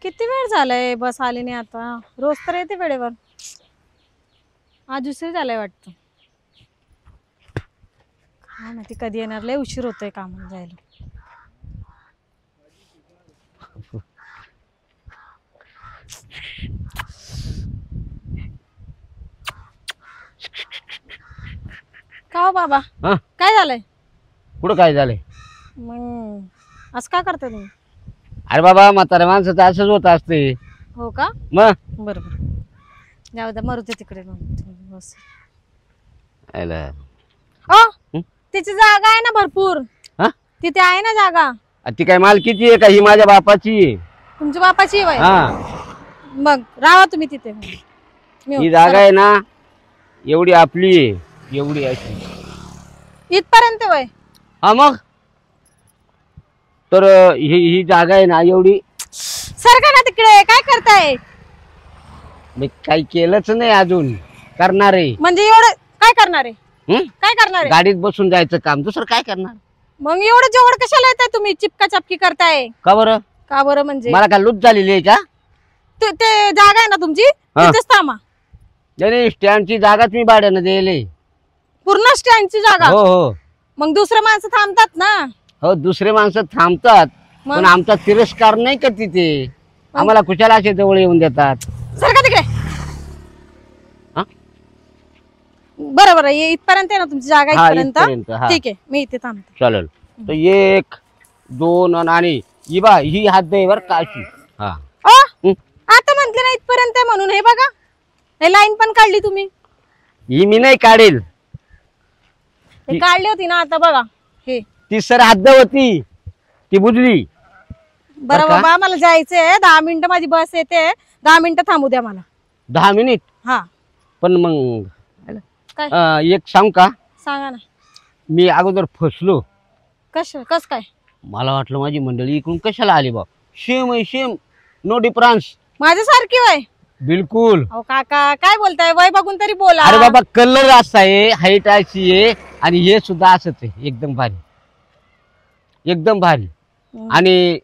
किती वेळ झालाय बस आली नाही आता. रोज तर येते वेळेवर, आज उशीर झालाय वाटतं. काय माहिती कधी येणार, लय उशीर होतोय कामाला जायला. का हो बाबा, काय झालंय? कुठं काय झालंय? मग असं का करता तुम्ही? अरे बाबा, म्हाताऱ्या माणसाचं असंच होत असते. हो का? मग बरोबर, जाऊ द्या, मरू दे तिकडे. बस तिची जागा आहे ना भरपूर. तिथे आहे ना जागा. ती काय मालकीची आहे का? ही माझ्या बापाची आहे. तुमच्या बापाची आहे? मग राहा तुम्ही तिथे. ही जागा आहे ना, एवढी आपली आहे, एवढी अशी इथपर्यंत वय. हा मग तर ही जागा आहे ना एवढी. सरका ना तिकडे, काय करताय? मी काही केलंच नाही अजून, करणार आहे. म्हणजे एवढं काय करणार आहे? काय करणार आहे? गाडीत बसून जायचं काम, दुसरं काय करणार? मग एवढं जेवढं कशाला येताय तुम्ही? चिपका चपकी करताय का बरं? का बरं म्हणजे मला काय लूट झालेली आहे का? ते जागा आहे ना तुमची, तिथेच थांबा. नाही, स्टँडची जागाच मी भाड्यानं दिली. पूर्ण स्टँडची जागा? हो हो. मग दुसरे माणसं थांबतात ना. हो, दुसरे माणसं थांबतात, पण आमचा तिरस्कार नाही का तिथे. आम्हाला कुशाला असे जवळ येऊन देतात. सरका तिकडे. बरोबर आहे, इथपर्यंत आहे ना तुमची जागा? इथपर्यंत. ठीक आहे, मी इथे थांबतो. चालेल. तर 1 2 आणि ही हात दे वर काशी. आता म्हंटले ना इथपर्यंत आहे म्हणून. हे बघा, हे लाईन पण काढली तुम्ही. ही मी नाही काढेल, काढली होती ना. आता बघा, हे ती सर हद्द होती, ती बुजली. बरं बाबा, मला जायचंय. 10 मिनिटं माझी बस येते. 10 मिनिटं थांबू द्या मला. 10 मिनिट? हा. पण मग काय एक सांग का? सांगा ना. मी अगोदर फसलो. कस काय? मला वाटलं माझी मंडळी इकडून कशाला आली बा. सेम आहे, सेम, नो डिफरन्स. माझ्यासारखी वय? बिलकुल. अहो काका, काय बोलताय? वय बघून तरी बोला. अरे बाबा, कलर असा आहे, हाईट अशी आहे, आणि हे सुद्धा असंच आहे. एकदम भारी, एकदम भारी. आणि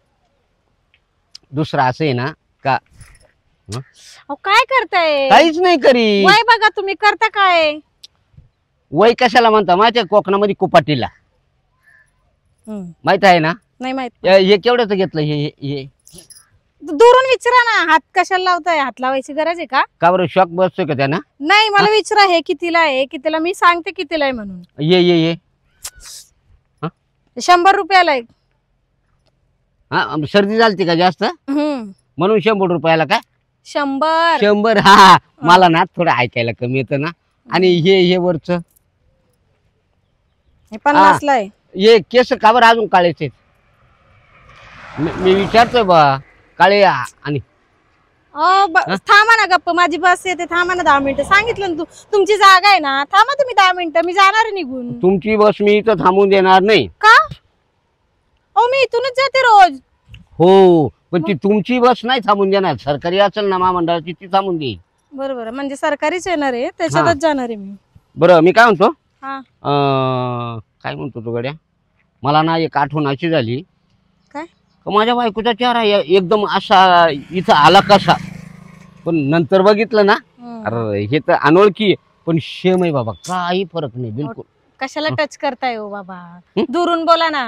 दुसरं असं आहे ना का, काय करताय? काहीच नाही करी. वय बघा तुम्ही, करता काय? वय कशाला म्हणता? माझ्या कोकणामध्ये कुपाटीला माहित आहे ना? नाही माहित. हे केवढ्याच घेतलं? हे दुरून विचारा ना. हात कशाला लावताय? हात लावायची गरज आहे का? का बरं, शॉक बसतोय का त्यांना? नाही, मला विचारा हे कितीला आहे. कितीला? मी सांगते कितीला आहे म्हणून. ये 100 रुपयाला आहे. सर्दी झालती का जास्त म्हणून 100 रुपयाला? काय 100? हा, मला ना थोडं ऐकायला कमी येतं ना. आणि हे वरच 50 ला आहे. हे केस का बरं अजून काळेच? मी विचारतोय बा, काळे. आणि थांबा ना गप्प, माझी बस येते. थांबा ना 10 मिनिटं. सांगितलं ना तुमची जागा आहे ना. थांबा तुम्ही 10 मिनिटं, मी जाणार निघून. तुमची बस मी इथं थांबून देणार नाही. का? मी इथूनच जाते रोज. हो, पण ती तुमची बस नाही थांबून देणार. सरकारी असेल ना महामंडळाची, ती थांबून देईल. बरोबर, म्हणजे सरकारीच येणार आहे, त्याच्यातच जाणार आहे मी. बरं, मी काय म्हणतो, काय म्हणतो तू गड्या, मला ना एक आठवण अशी झाली. काय? माझ्या बायकोचा चेहरा एकदम असा इथं आला कसा, पण नंतर बघितलं ना, अरे हे तर अनोळखी, पण शेम आहे बाबा, काही फरक नाही बिलकुल. कशाला टच करताय हो बाबा? दुरून बोला ना.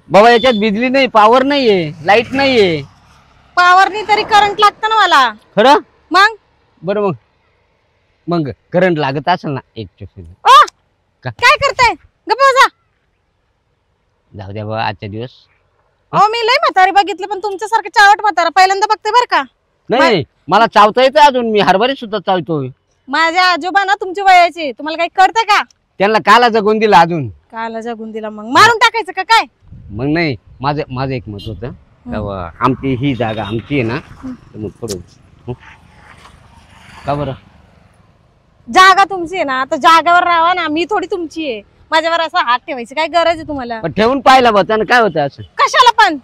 बाबा, याच्यात बिजली नाही, पॉवर नाहीये, लाईट नाहीये. पॉवरनी तरी करंट लागतं ना मला. खरं? मग बरं, मग करंट लागत असेल ना 1 सेकंद. काय करताय? गप्प बसा. जाऊ द्या बाबा, आजच्या दिवस. मी लय म्हातारी बघितलं, पण तुमच्यासारखं चावट म्हातारा पहिल्यांदा बघते बरं का. नाही, मला चावता येतं अजून, मी हरभरे सुद्धा चावतोय. माझ्या आजोबा ना तुमच्या वयाचे, तुम्हाला काही कळतं का? त्यांना काला जगून दिला, अजून काला जगून दिला. मग मारून टाकायचं का काय? मग नाही, माझं एक मत होतं, आमची ही जागा आमची आहे ना, मग थोडं का बरं? जागा तुमची आहे ना, तर जागेवर राहा ना. मी थोडी तुमची आहे. माझ्यावर असा हात ठेवायची काय गरज आहे तुम्हाला? ठेवून पाहिला बा, त्यानं काय होतं असं? कशाला पण?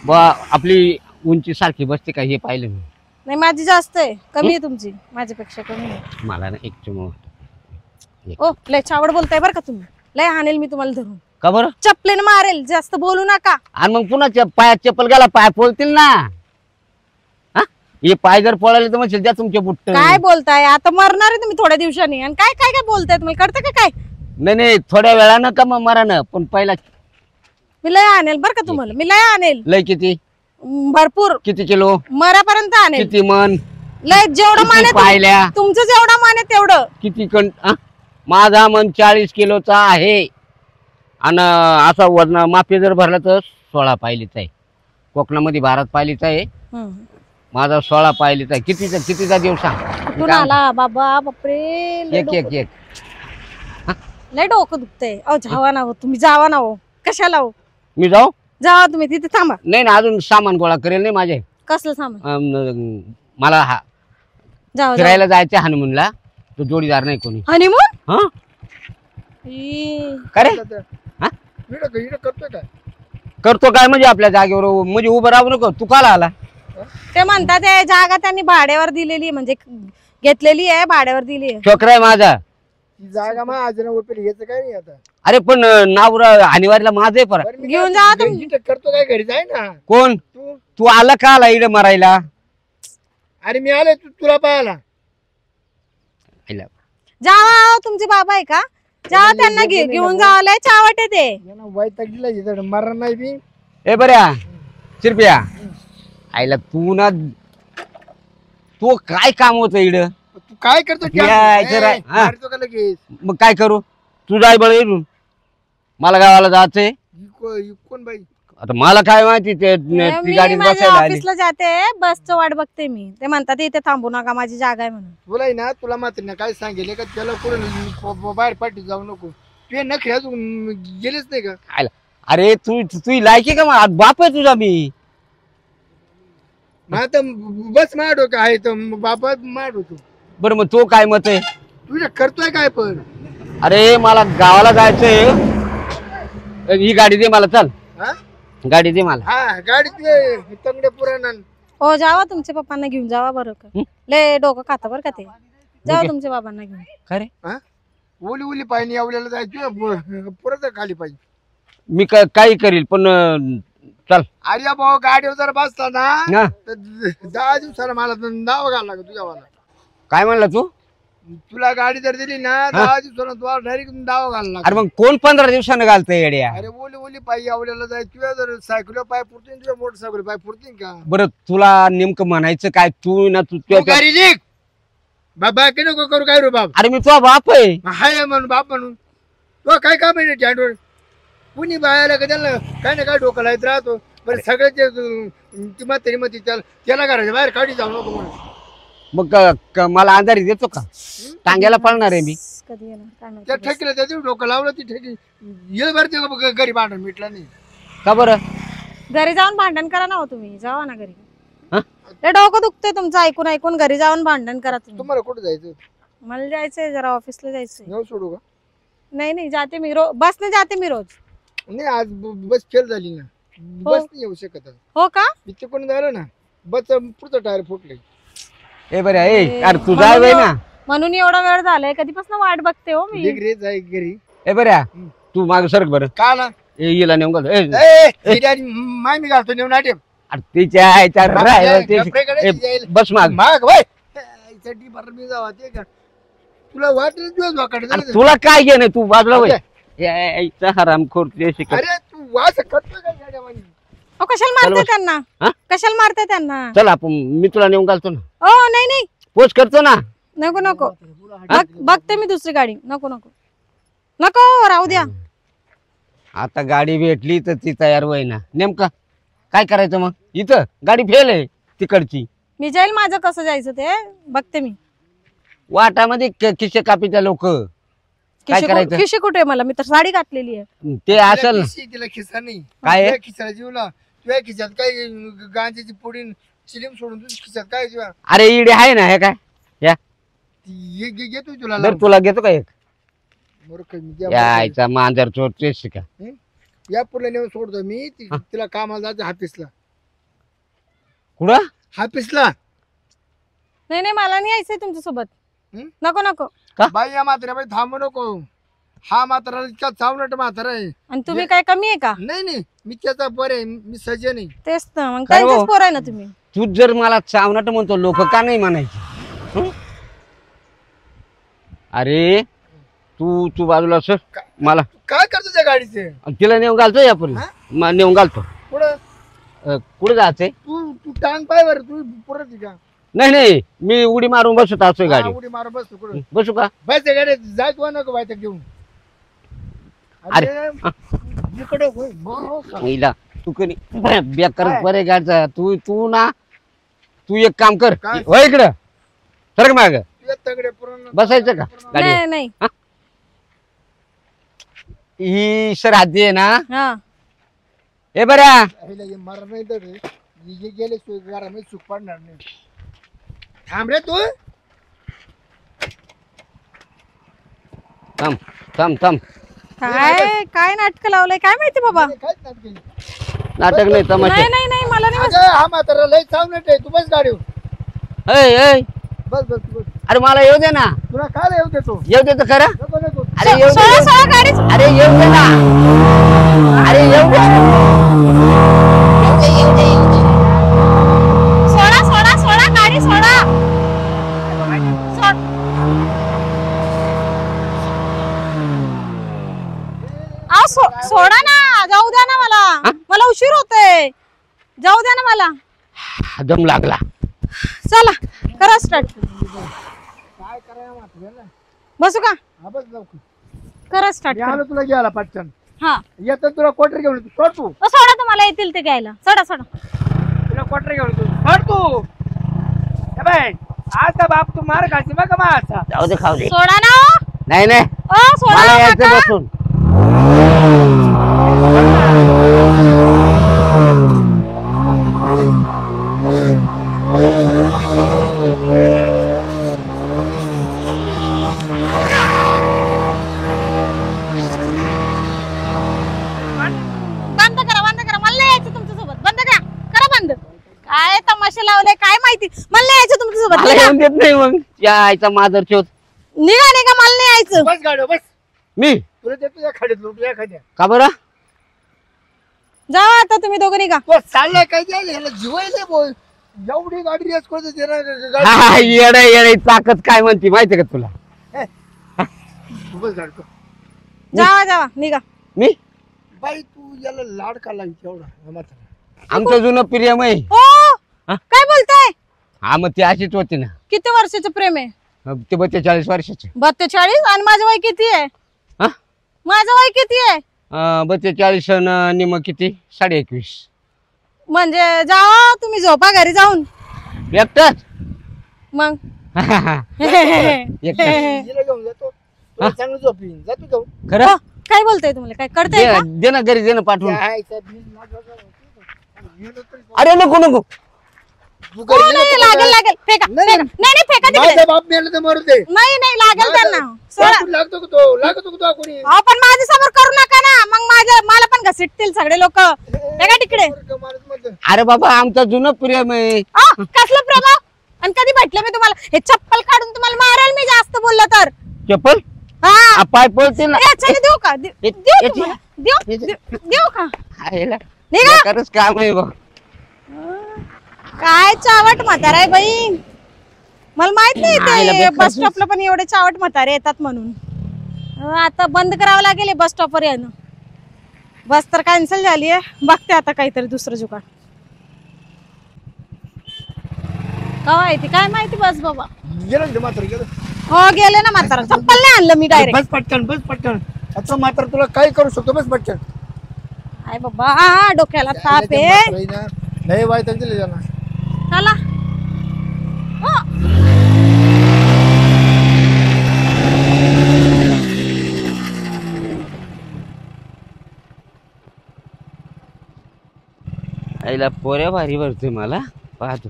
बा, आपली उंची सारखी बसते का हे पाहिलं मी. नाही, माझी जास्त आहे. कमी आहे तुमची, माझ्यापेक्षा कमी आहे. मला ना एक चमो. लय चावड बोलताय बरं का तुम्ही. लय हाणेल मी तुम्हाला धरून. का बरं? चपलेन मारेल, जास्त बोलू नका. आणि मग पुन्हा पायात चप्पल घाला, पाय पोलतील ना. हे पाय जर पळाले तर म्हणशील द्या तुमचे बुट्ट. काय बोलताय आता मरणार आहे तुम्ही थोड्या दिवसांनी आणि काय काय काय बोलताय तुम्ही करता का काय नाही नाही थोड्या वेळानं का मग मरानं पण पहिला मी लय आणेल बरं का तुम्हाला मी लय आणेल लय किती भरपूर किती किलो मरापर्यंत आणेल किती मन लय जेवढं मान आहे पाहिल्या तुमचं जेवढं मान आहे तेवढं किती माझा मन 40 किलोचा आहे आणि असा वजन माफी जर भरला तर 16 पायलीचा आहे. कोकणामध्ये 12 पायलीचा आहे माझा 16 पायलीचा आहे. कितीचा देव सांग. कुठून आला बाबा बापरे लय एक लय डोकं दुखतंय अहो जावा ना हो तुम्ही जावा ना हो कशाला हो मी जाऊ जावा तुम्ही तिथे थांबा नाही ना अजून सामान गोळा करेल नाही माझे. कसलं सामान मला जावा फिरायला जायचं हनुमूनला तो जोडीदार नाही कोणी. हनीमून हा का रे करतोय काय करतो काय म्हणजे आपल्या जागेवर म्हणजे उभं राहू नको तू काला आला. ते म्हणतात ते जागा त्यांनी भाड्यावर दिलेली म्हणजे घेतलेली आहे भाड्यावर दिली आहे छोकरा आहे माझा. ती जागा मग आज उपयोग घ्यायचं काय नाही आता. अरे पण नावरा हानिवारीला माझं आहे परत. बरं, मी घेऊन काय जा तुम्ही. इथं करतो काय घरी जाय ना कोण तू. तू आला का आला इकडे मरायला. अरे मी आले तुला पाहायला. जावा तुमचे बाबा आहे का जावा त्यांना घेऊन जावं चावट आहे ते यांना वैताग दिला इथं मरण नाही बी. ए बऱ्या चिरप्या आईला तू ना तू काय काम होत इड तू काय करतो यायचं रा- हा. मारतो का लगेच. मग काय करू तू जाय बळ इडून मला गावाला जायचंय. ही कोण बाई. आता मला काय माहिती ते ती मी गाडीत माझ्या बसायला आली. ऑफिसला जाते बसचं वाट बघते मी ते म्हणतात इथे थांबू नका माझी जागा आहे म्हणून तुला ना तुला मात्र ना काय सांगेल का त्याला कुठं बाहेर पाठी जाऊ नको ते नखरे अजून गेलेच नाही का. आयला. अरे तू तू लायकी का मग बाप आहे तुझा मी. मग आता बस माड डोकं आहे तर बाबा माड होतो. बरं मग तो काय मत आहे. तुझ्या करतोय काय पण. अरे मला गावाला जायचंय ही गाडी दे मला चल हा गाडी दे मला. हा गाडीत तंगडे पुराण. हो जावा तुमच्या पप्पांना घेऊन जावा बरं का लय डोकं खाता बरं का ते जावा तुमच्या बाबांना घेऊन खरे हा ओली ओली पाहिजे आवल्याला जायचं पुरत खाली पाहिजे. मी काही करील पण चल. अरे भाऊ गाडीवर जर बसला ना ना तर 10 दिवसाला मला नाव घाल लागत तुझ्या मला. काय म्हणला तू. तुला गाडी जर दिली ना 10 दिवसाला तुला डायरेक्ट नाव घाल लागत. अरे मग कोण 15 दिवसानं घालतंय येड्या. अरे ओली ओली पाहिजे आवल्याला जाय तुझ्या जर सायकल पाय पुरतील तुझ्या मोटरसायकल पाय पुरतील का. बरं तुला नेमकं म्हणायचं काय तू ना तू तू गाडी निघ. बाबा की नको करू काय रे बाप. अरे मी तुझा बाप आहे. हाय म्हणून बाप म्हणून तो काय काम आहे स्टँडवर. कुणी बायाला का त्याला काय ना काय डोकं लायत राहतो. बरं सगळ्याचे ती म्हातारी मग त्याला घराच्या बाहेर काढी जाऊ नको म्हणून. मग मला आजारी देतो का टांग्याला पळणार आहे मी. कधी येणार काय माहिती. त्या ठेकीला त्या डोकं लावलं ती ठेकी ये बरं ते घरी भांडण मिटलं नाही. का बरं घरी जाऊन भांडण करा ना हो तुम्ही जावा ना घरी हा? लय डोकं दुखतंय तुमचं ऐकून ऐकून घरी जाऊन भांडण करा तुम्ही तुम्हाला कुठं जायचं. मला जायचंय जरा ऑफिसला जायचंय येऊ सोडू का. नाही नाही जाते मी बसने जाते मी रोज नाही आज बस फेल झाली ना बस नाही येऊ शकत. हो का इथे कोणी झालं ना बस पुढचं टायर फुटले. ए बरं ए अरे तू जाय बाई ना. म्हणून एवढा वेळ झालाय कधीपासून वाट बघते हो मी घरी जाय घरी. ए बऱ्या तू माग सरक बरं. का ना येला नेऊन घाल. माय मी घालतो नेऊन आटे. अरे तिच्या आईच्या बस माग. माग बाय साठी भर मी जावा ते का तुला वाटलं दिवस वाकडे अरे तुला काय घे नाही तू बाजूला वय यायचा हरामखोर ते शिकत. अरे तू वास करतोय काय गाड्यावानी. अहो कशाला चल मारते बस. त्यांना हा? कशाला मारते त्यांना चल आपण मी तुला नेऊन घालतो ना. ओ नाही नाही पोच करतो ना. नको नको बघते मी दुसरी गाडी नको नको नको राहू द्या आता गाडी भेटली तर ती तयार होई ना नेमका काय करायचं मग इथं गाडी फेल आहे तिकडची. मी जाईल माझं कसं जायचं ते बघते मी वाटामध्ये खिशे कापीच्या लोक काय करायचं? खिशी कुठे मला मी तर साडी घातलेली आहे ते असेल ना. तिला खिसा नाही काय आहे? खिसा जीवला तुझ्या खिशात काय गांजाची पुडी चिलीम सोडून तुझ्या खिशात काय जीवा. अरे इडे आहे ना हे काय या घेतो तुला दर तुला घेतो का एक मूर्ख मी द्या यायचा मांजर चोर तेच शिका. या पुढे नेऊन सोडतो मी तिला कामाला जायचं हाफिसला. कुठं हाफिसला नाही नाही मला नाही यायचंय तुमच्या सोबत हं? नको नको बाई या म्हाताऱ्या बाई थांबू नको. हा म्हातारा इतका चावनट म्हातारा आहे. आणि तुम्ही काय कमी आहे का नाही नाही मी त्याचा बरे मी सज्जन आहे. तेच ना मग काय हो? त्यांचेच पोर आहे ना तुम्ही तूच जर मला चावनाट म्हणतो लोक का नाही म्हणायचे हं? अरे तू तू बाजूला सर मला काय करतो त्या गाडीचे तिला नेऊन घालतो यापूर्वी नेऊन घालतो पुढं कुठे जायचंय तू तू टांग पाय बरं तू पुरत का नाही नाही मी उडी मारून बसत असतोय गाडी उडी मार बस तू कुठं बसू का बस त्या गाडीत जाय तू नको बाय घेऊन अरे इकडे होय हो का? महिला तू कधी बेकार बरे गाडचा तू तू ना तू एक काम कर काय? हो इकडं सर माग तुझ्या तगडे पुरण बसायचं का गाडी नाही नाही ही सर आधी आहे ना हा ए बऱ्या मरण नाही तर जे गेले घरामध्ये सुख पडणार नाही थांब रे तू थांब थांब थांब काय काय नाटक लावलंय काय माहिती बाबा काहीच नाही केलं. नाटक नाही तमाशा नाही नाही नाही मला नाही अगं, हा म्हातारा लय चावणार आहे तू बस गाडीवर ऐ ऐ बस बस तू बस अरे मला येऊ दे ना तुला काय येऊ देतो येऊ दे तर खरं नको नको अरे येऊ सोळा दे सोळा गाडी अरे येऊ दे ना अरे येऊ दे सोडा सोडा सोडा गाडी सोडा सोड. अहो, सोडा ना जाऊ द्या ना मला मला उशीर होतोय जाऊ द्या ना मला दम लागला चला करा स्टार्ट काय करायला म्हाताऱ्याला? बसू का हा बस लवकर करा स्टार्ट मी आलो तुला घ्यायला पटकन हा येतात तुला क्वार्टर घेऊन येतो सोड तू सोडा तुम्हाला येतील ते घ्यायला सोडा सोडा तुला क्वार्टर घेऊन येतो सोड तू ए बाई आता बाप तू मार खायची बघ माझा जाऊ दे खाऊ दे सोडा ना हो. नाही नाही सोडा मला हो यायचं काका. बसून बंद करा मला नाही यायचं तुमच्यासोबत बंद करा करा बंद काय तमाशा लावले काय माहिती मला नाही यायचं तुमच्यासोबत मला निघा येऊन देत नाही मग या आईचा मादर चोत निघा निघा मला नाही यायचं बस गाडी बस मी तुला देतो या खाडीत तुझ्या खाद्या का बरं जावा आता तुम्ही दोघं निघा तो चाललाय काय द्यायला ह्याला जिवायला बोल एवढी गाडी रेस करतो त्याला हा येडा येडा ताकद काय म्हणते माहिती का तुला तू बस गाडी कर. जावा जावा निघा मी बाई तू याला लाड का लागली एवढा म्हातारा आमचं जुनं प्रियम आहे ओ काय बोलताय हा मग ती अशीच होती ना किती वर्षाचं प्रेम आहे ते 42 वर्षाचे 42 आणि माझं वय किती आहे हा माझं वय किती आहे 42 निम किती 21.5 म्हणजे जावा तुम्ही झोपा घरी जाऊन एकटाच मग एकटाच हिला घेऊन जातो तुला चांगलं झोपीन जातो घेऊन खरं हो, काय बोलताय तुम्हाला काय कळतंय का दे ना घरी दे ना पाठवून त्या आईचा बिल गेलो तरी अरे नको नको तू हो, घरी नाही गेला लागेल लागेल फेका नाही, फेका. नाही नाही फेका तिकडे माझा बाप मेला तर मरू दे नाही नाही लागेल त्यांना सोडा लागतो का तो लागतो का तो कोणी अहो पण माझ्या समोर करू नका ना मग मला पण घसीटतील सगळे लोक का तिकडे माणूस म्हणतो, अरे बाबा आमचं जुनं प्रेम आहे कसलं प्रभाव आणि कधी भेटलं मी तुम्हाला हे चप्पल काढून तुम्हाला मारेल मी जास्त बोललं तर चप्पल हा पाय पळते ना याच्याने देऊ का देऊ तुम्हाला? देऊ का आईला निघा. खरंच काम आहे बघ काय चावट म्हातारा आहे बाई मला माहित नाही आईला ते बेकार बस स्टॉपला पण एवढे चावट म्हातारे येतात म्हणून आता बंद करावं लागेल बस स्टॉपवर यानं बस तर कॅन्सल झाली आहे बघते आता काहीतरी दुसरं जुगाड कवा येते काय माहिती बस बाबा गेलं ना ते मात्र गेलं हो गेले ना म्हातारा चप्पल नाही आणलं मी डायरेक्ट बस पटकन आता मात्र तुला काय करू शकतो बस पटकन काय बाबा डोक्याला ताप आहे नाही वाईट दिले त्यांना चला हो. आईला पोऱ्या भारी भरते मला पाहतो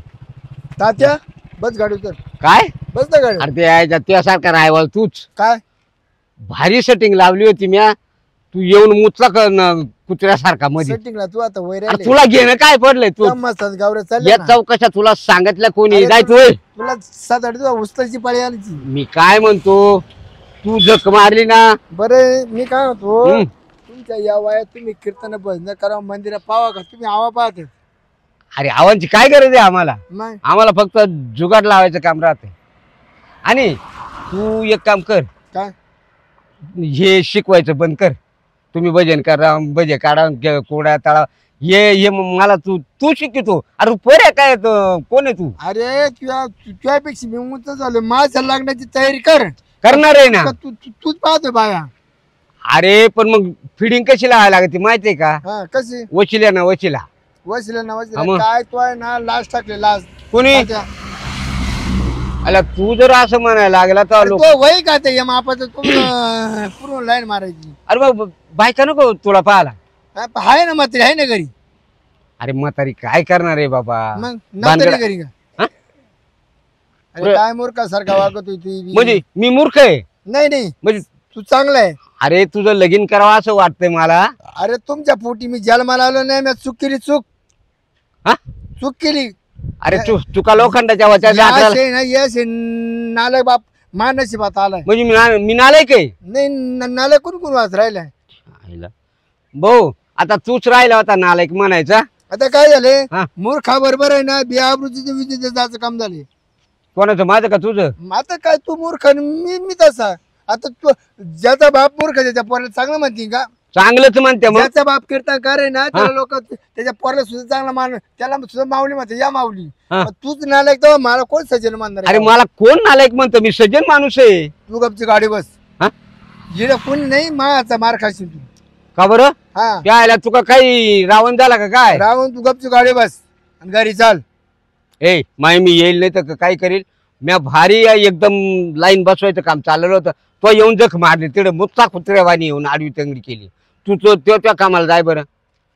तात्या बस गाडी उतर काय बस ना गाडी अरे ते यायचा त्यासारखा रायवल तूच काय भारी सेटिंग लावली होती म्या तू येऊन मुचला कुत्र्यासारखा मध्ये सेटिंगला तू आता वैर अरे तुला घेणं काय पडलंय तू गावरे चालले या ना. चौकशा तुला सांगितलं कोणी अरे जायचोय तुला 7-8 दिवस उचलायची पाळी आली मी काय म्हणतो तू जक मारली ना बरं मी काय म्हणतो हम्म. तुमच्या या वयात तुम्ही कीर्तन भजन करा मंदिरात पावा का तुम्ही आवा पाहत अरे आवांची काय गरज आहे आम्हाला? मग आम्हाला फक्त जुगाड लावायचं काम राहते. आणि तू एक काम कर, काय हे शिकवायचं बंद कर. तुम्ही भजन करा, भजे काढा, कोड्या तळा, हे मला तू तू शिकतो. अरे पोऱ्या काय कोण आहे तू? अरे तुझ्यापेक्षा मी उंच झालो. माझ्या लग्नाची तयारी कर. करणार आहे ना? तूच पाहतो बाया. अरे पण मग फिडिंग कशी लावायला लागते माहितीये का? हा कशी वशिल्या ना वशिला. वशिला ना हा वशिला मग. काय तो आहे ना लास्ट टाकले लास्ट कोणी? अला तू जर असं म्हणायला लागला तर लोक, तो वय का ते मापाचं पूर्ण लाईन मारायची. अरे बाबा बायका नको तुला पाहायला. आहे ना मात्र आहे ना घरी. अरे म्हातारी काय करणार आहे बाबा? मग भानगड- नंतर घरी का? हा? अरे काय मूर्खासारखा वागत होती. म्हणजे मी मूर्ख आहे नाही नाही म्हणजे? तू चांगला आहे. अरे तुझं लगीन करावं असं वाटतंय मला. अरे तुमच्या पोटी मी जन्माला आलो नाही. मी चूक केली. हा? चूक केली. अरे चुका लोखंडाच्या वाच्या यश आहे ना यश आहे. नालायक बाप मानसिबात आलाय. म्हणजे मी नालायक आहे? नाही नालायक कोण कोण वाच राहिलाय. आईला. भाऊ आता तूच राहिला होता नालायक म्हणायचा. आता काय झाले हा. मूर्खा बरोबर आहे ना बिआबरूचं विजेचं जायचं काम झाले. कोणाचं, माझं का तुझं? आता काय तू मूर्ख आणि मी तसा. आता तू ज्याचा बाप मूर्ख त्याच्या पोराला चांगलं म्हणते का? चांगलंच म्हणते मग. ज्याचा बाप कीर्तनकार आहे ना त्याला लोक त्याच्या पोराला सुद्धा चांगला मान, त्याला सुद्धा माऊली म्हणते या माऊली. हा. मग तूच नालायक तेव्हा मला कोण सज्जन मानणार अरे आहे? मला कोण नालायक म्हणतो? मी सज्जन माणूस आहे. तू गपची गाडी बस. हा? जिडे कोणी नाही माचा मार खाशील तू. का बरं? हा यायला तुका काही रावण झाला का काय? राहून तू गपची गाडी बस आणि घरी चाल. ए माय मी येईल नाही तर काय करील? मी भारी एकदम लाईन बसवायचं काम चाललेलं होतं. तो येऊन जख मारली तिकडे मुत्ता कुत्र्यावानी येऊन आडवी तंगडी केली. तू तो त्या कामाला जाय बरं.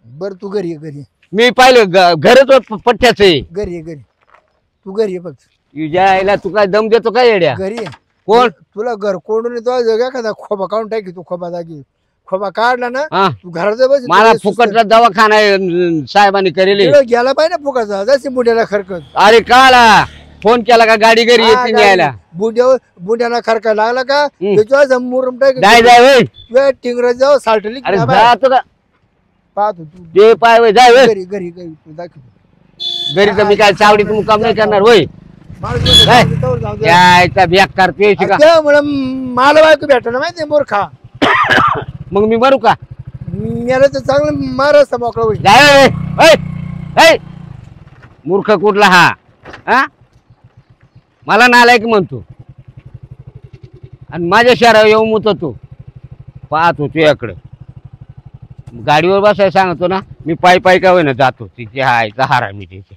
बर तू घरी ये घरी. मी पाहिलं घरच पठ्ठ्याच आहे. घरी ये घरी. तू घरी ये फक्त. तुझ्या तू काय दम देतो काय येड्या? घरी ये. कोण? तुला घर कोंडून येतो जगा एखादा खोबा काढून टाकी. तू खोबा जागी खोबा काढला ना हा तू घरात बस. मला फुकटचा दवाखाना साहेबांनी करेल. गेला पाहिजे ना फुकटचा जशी बुड्याला खरकत. अरे काला फोन केला का गाडी घरी येते न्यायला? बुड्याला खरका लागला का त्याच्यावर मुरम टाक. जाय जाय वय. तुझ्या टिंगरात जाऊ साल्टली अरे जातो का? पाहतो तू ते पाय वय जाय वय. घरी घरी घरी तू दाखव. घरी तर मी काय चावडीत मुकाम नाही करणार वय. यायचा बेकार पेशी का? त्यामुळे मला बायको भेटलं माहिती मूर्खा. मग मी मरू का? मला तर चांगलं मारस मोकळा होईल. जाय वय. वय. मूर्ख कुठला हा? हा मला नालायक म्हणतो आणि माझ्या शहरावर येऊन मुततो. पाहतो तुझ्याकडे गाडीवर बसायला सांगतो ना मी. पायी पायी का होईना जातो. तिथे हायचा हारा मी तिथे.